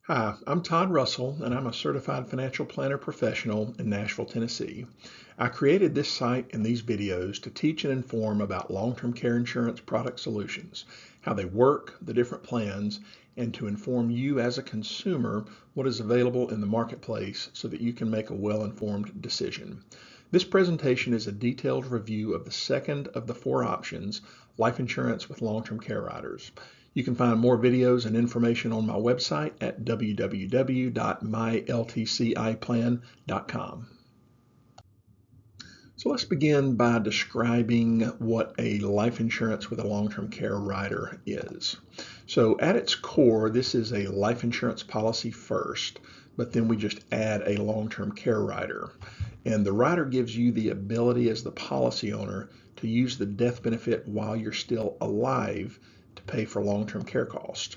Hi, I'm Todd Russell, and I'm a certified financial planner professional in Nashville, Tennessee. I created this site and these videos to teach and inform about long-term care insurance product solutions, how they work, the different plans, and to inform you as a consumer what is available in the marketplace so that you can make a well-informed decision. This presentation is a detailed review of the second of the four options, life insurance with long-term care riders. You can find more videos and information on my website at www.myltciplan.com. So let's begin by describing what a life insurance with a long-term care rider is. So at its core, this is a life insurance policy first, but then we just add a long-term care rider. And the rider gives you the ability as the policy owner to use the death benefit while you're still alive to pay for long-term care costs.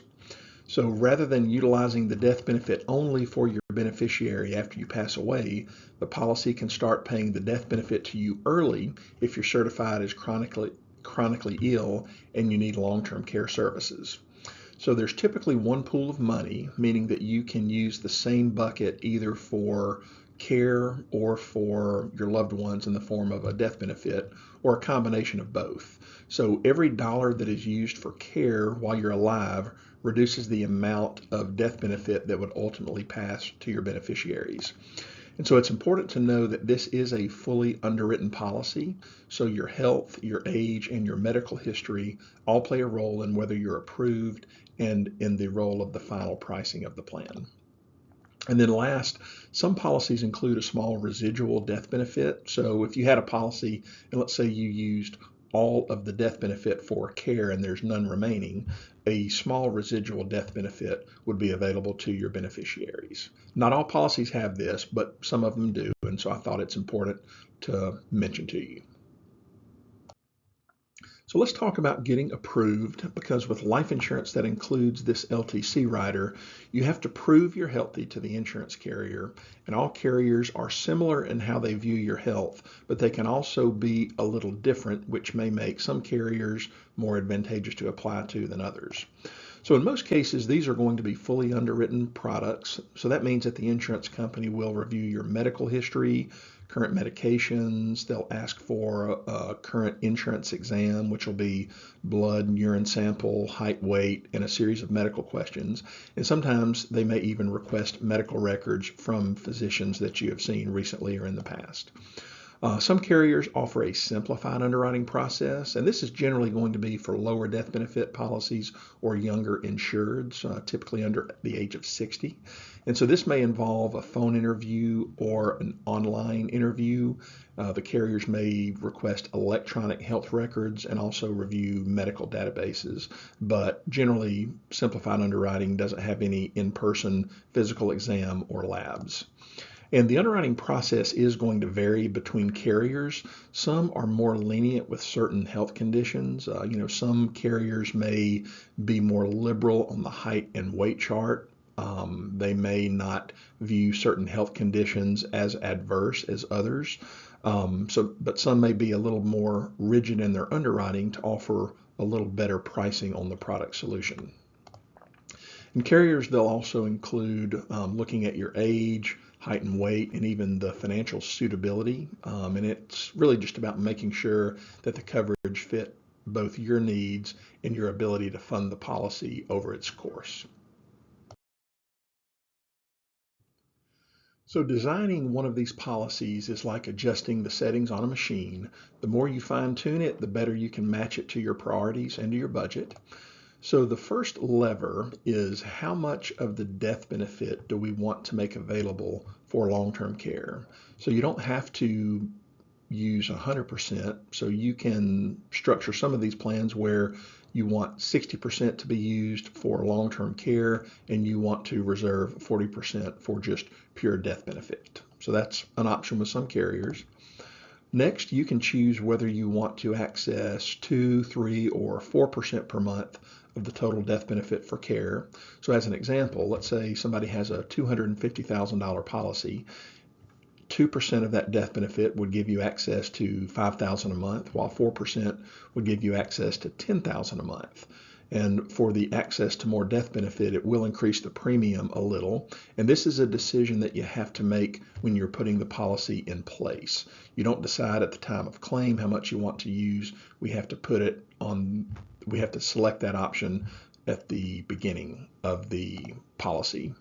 So rather than utilizing the death benefit only for your beneficiary after you pass away, the policy can start paying the death benefit to you early if you're certified as chronically ill and you need long-term care services. So there's typically one pool of money, meaning that you can use the same bucket either for care or for your loved ones in the form of a death benefit or a combination of both. So every dollar that is used for care while you're alive reduces the amount of death benefit that would ultimately pass to your beneficiaries. And so it's important to know that this is a fully underwritten policy. So your health, your age, and your medical history all play a role in whether you're approved and in the role of the final pricing of the plan. And then last, some policies include a small residual death benefit. So if you had a policy and let's say you used all of the death benefit for care and there's none remaining, a small residual death benefit would be available to your beneficiaries. Not all policies have this, but some of them do. And so I thought it's important to mention to you. So let's talk about getting approved, because with life insurance that includes this LTC rider, you have to prove you're healthy to the insurance carrier, and all carriers are similar in how they view your health, but they can also be a little different, which may make some carriers more advantageous to apply to than others. So in most cases, these are going to be fully underwritten products. So that means that the insurance company will review your medical history, current medications. They'll ask for a current insurance exam, which will be blood and urine sample, height, weight, and a series of medical questions. And sometimes they may even request medical records from physicians that you have seen recently or in the past. Some carriers offer a simplified underwriting process, and this is generally going to be for lower death benefit policies or younger insureds, typically under the age of 60. And so this may involve a phone interview or an online interview. The carriers may request electronic health records and also review medical databases, but generally simplified underwriting doesn't have any in-person physical exam or labs. And the underwriting process is going to vary between carriers. Some are more lenient with certain health conditions. Some carriers may be more liberal on the height and weight chart. They may not view certain health conditions as adverse as others. But some may be a little more rigid in their underwriting to offer a little better pricing on the product solution. And carriers, they'll also include looking at your age, height and weight, and even the financial suitability. And it's really just about making sure that the coverage fit both your needs and your ability to fund the policy over its course. So designing one of these policies is like adjusting the settings on a machine. The more you fine tune it, the better you can match it to your priorities and to your budget. So the first lever is how much of the death benefit do we want to make available for long-term care? So you don't have to use 100%. So you can structure some of these plans where you want 60% to be used for long-term care and you want to reserve 40% for just pure death benefit. So that's an option with some carriers. Next, you can choose whether you want to access 2, 3, or 4% per month of the total death benefit for care. So as an example, let's say somebody has a $250,000 policy. 2% of that death benefit would give you access to $5,000 a month, while 4% would give you access to $10,000 a month. And for the access to more death benefit, it will increase the premium a little. And this is a decision that you have to make when you're putting the policy in place. You don't decide at the time of claim how much you want to use. We have to select that option at the beginning of the policy.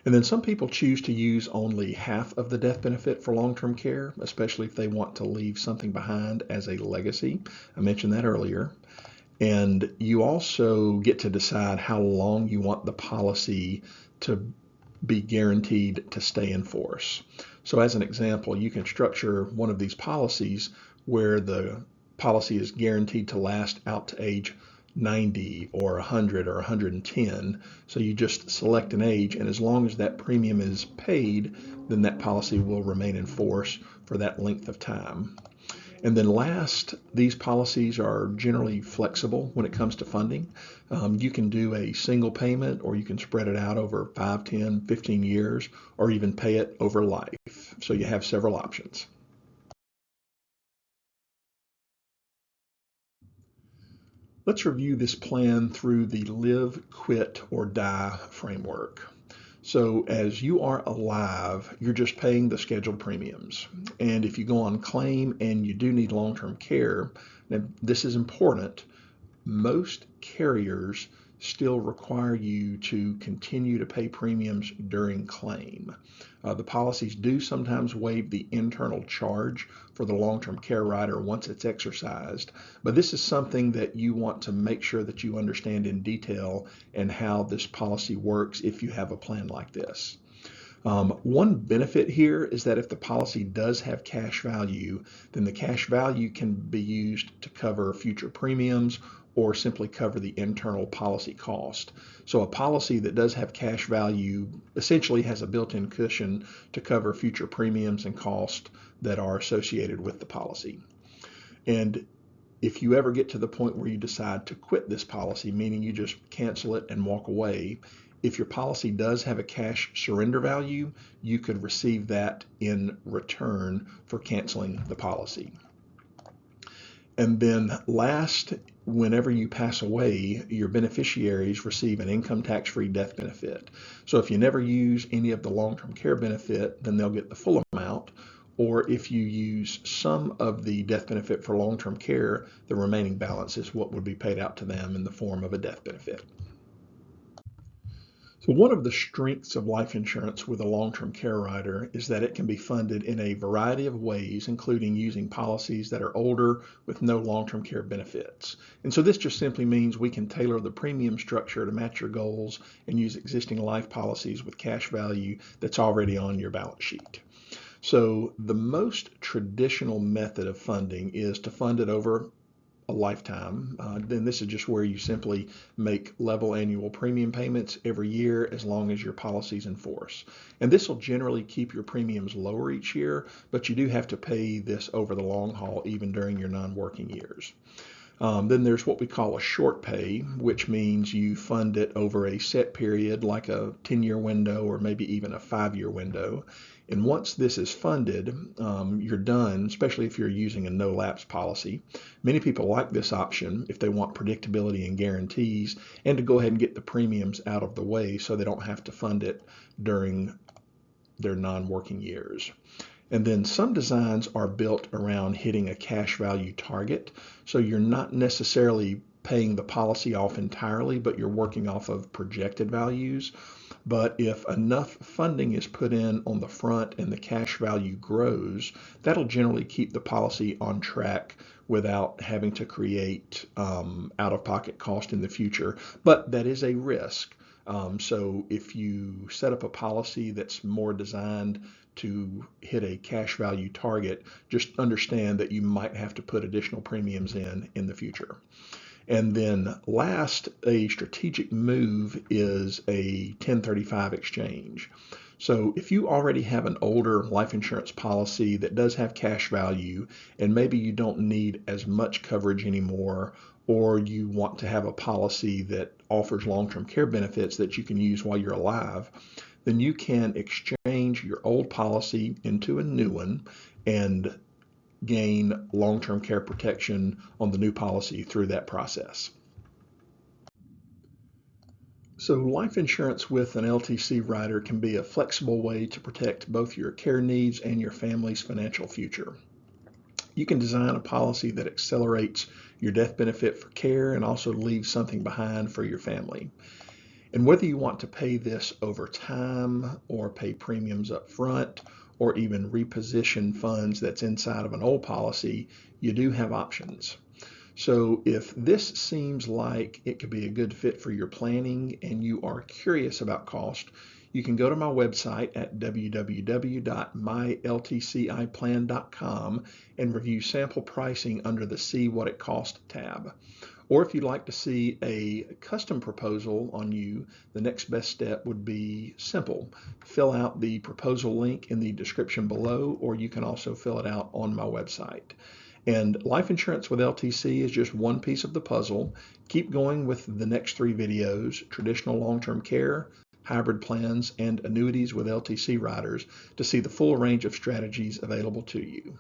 And then some people choose to use only half of the death benefit for long-term care, especially if they want to leave something behind as a legacy. I mentioned that earlier. And you also get to decide how long you want the policy to be guaranteed to stay in force. So as an example, you can structure one of these policies where the policy is guaranteed to last out to age 90 or 100 or 110. So you just select an age, and as long as that premium is paid, then that policy will remain in force for that length of time. And then last, these policies are generally flexible when it comes to funding. You can do a single payment, or you can spread it out over 5, 10, 15 years, or even pay it over life. So you have several options. Let's review this plan through the live, quit, or die framework. So as you are alive, you're just paying the scheduled premiums. And if you go on claim and you do need long-term care, now this is important, most carriers still require you to continue to pay premiums during claim. The policies do sometimes waive the internal charge for the long-term care rider once it's exercised, but this is something that you want to make sure that you understand in detail and how this policy works if you have a plan like this. One benefit here is that if the policy does have cash value, then the cash value can be used to cover future premiums or simply cover the internal policy cost. So a policy that does have cash value essentially has a built-in cushion to cover future premiums and costs that are associated with the policy. And if you ever get to the point where you decide to quit this policy, meaning you just cancel it and walk away, if your policy does have a cash surrender value, you could receive that in return for canceling the policy. And then last, whenever you pass away, your beneficiaries receive an income tax-free death benefit. So if you never use any of the long-term care benefit, then they'll get the full amount. Or if you use some of the death benefit for long-term care, the remaining balance is what would be paid out to them in the form of a death benefit. So one of the strengths of life insurance with a long-term care rider is that it can be funded in a variety of ways, including using policies that are older with no long-term care benefits. And so this just simply means we can tailor the premium structure to match your goals and use existing life policies with cash value that's already on your balance sheet. So the most traditional method of funding is to fund it over a lifetime. Then this is just where you simply make level annual premium payments every year as long as your policy's in force. And this will generally keep your premiums lower each year, but you do have to pay this over the long haul even during your non-working years. Then there's what we call a short pay, which means you fund it over a set period like a 10-year window or maybe even a 5-year window. And once this is funded, you're done, especially if you're using a no-lapse policy. Many people like this option if they want predictability and guarantees and to go ahead and get the premiums out of the way so they don't have to fund it during their non-working years. And then some designs are built around hitting a cash value target. So you're not necessarily paying the policy off entirely, but you're working off of projected values. But if enough funding is put in on the front and the cash value grows, that'll generally keep the policy on track without having to create out-of-pocket cost in the future. But that is a risk. So if you set up a policy that's more designed to hit a cash value target, just understand that you might have to put additional premiums in the future. And then last, a strategic move is a 1035 exchange. So if you already have an older life insurance policy that does have cash value, and maybe you don't need as much coverage anymore, or you want to have a policy that offers long-term care benefits that you can use while you're alive, then you can exchange your old policy into a new one and gain long-term care protection on the new policy through that process. So life insurance with an LTC rider can be a flexible way to protect both your care needs and your family's financial future. You can design a policy that accelerates your death benefit for care and also leaves something behind for your family. And whether you want to pay this over time or pay premiums up front or even reposition funds that's inside of an old policy, you do have options. So if this seems like it could be a good fit for your planning and you are curious about cost, you can go to my website at www.myltciplan.com and review sample pricing under the See What It Cost tab. Or if you'd like to see a custom proposal on you, the next best step would be simple. Fill out the proposal link in the description below, or you can also fill it out on my website. And life insurance with LTC is just one piece of the puzzle. Keep going with the next 3 videos: traditional long-term care, hybrid plans, and annuities with LTC riders to see the full range of strategies available to you.